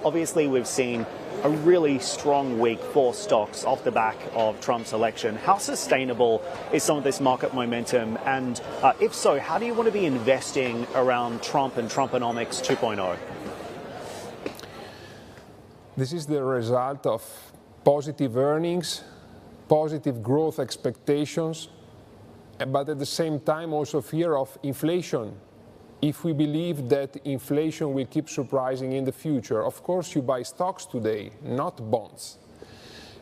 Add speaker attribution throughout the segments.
Speaker 1: obviously we've seen a really strong week for stocks off the back of Trump's election. How sustainable is some of this market momentum? And if so, how do you want to be investing around Trump and Trumponomics 2.0?
Speaker 2: This is the result of positive earnings, positive growth expectations, but at the same time also fear of inflation. If we believe that inflation will keep surprising in the future, of course you buy stocks today, not bonds.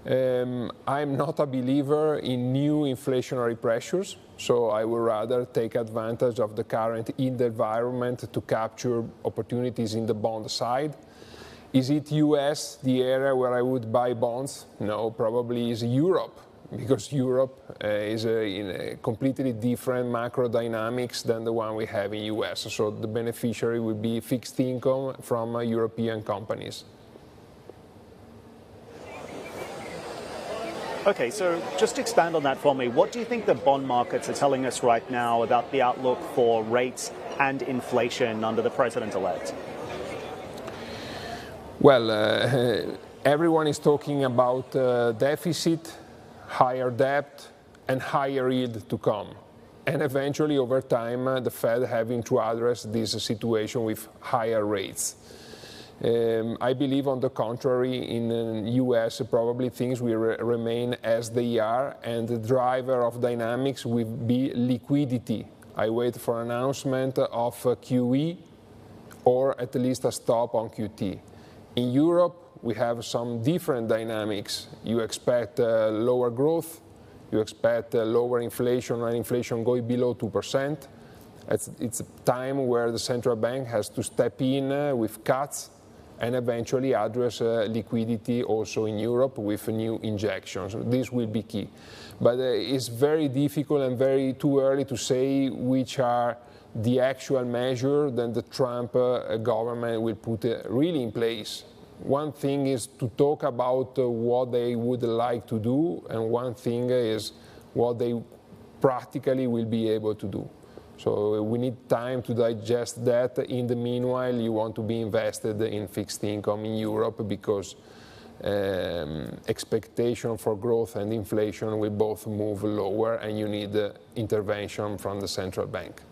Speaker 2: I'm not a believer in new inflationary pressures, so I would rather take advantage of the current environment to capture opportunities in the bond side. Is it US, the area where I would buy bonds? No, probably is Europe, because Europe is in a completely different macro dynamics than the one we have in US. So the beneficiary will be fixed income from European companies.
Speaker 1: Okay, so just expand on that for me. What do you think the bond markets are telling us right now about the outlook for rates and inflation under the president-elect?
Speaker 2: Well, everyone is talking about deficit, higher debt, and higher yield to come. And eventually, over time, the Fed having to address this situation with higher rates. I believe, on the contrary, in the US, probably things will remain as they are, and the driver of dynamics will be liquidity. I wait for an announcement of QE, or at least a stop on QT. In Europe, we have some different dynamics. You expect lower growth, you expect lower inflation, and inflation going below 2%. It's a time where the central bank has to step in with cuts and eventually address liquidity also in Europe with new injections. This will be key. But it's very difficult and very too early to say which are the actual measure that the Trump government will put really in place. One thing is to talk about what they would like to do, and one thing is what they practically will be able to do. So we need time to digest that. In the meanwhile, you want to be invested in fixed income in Europe because expectation for growth and inflation will both move lower, and you need intervention from the central bank.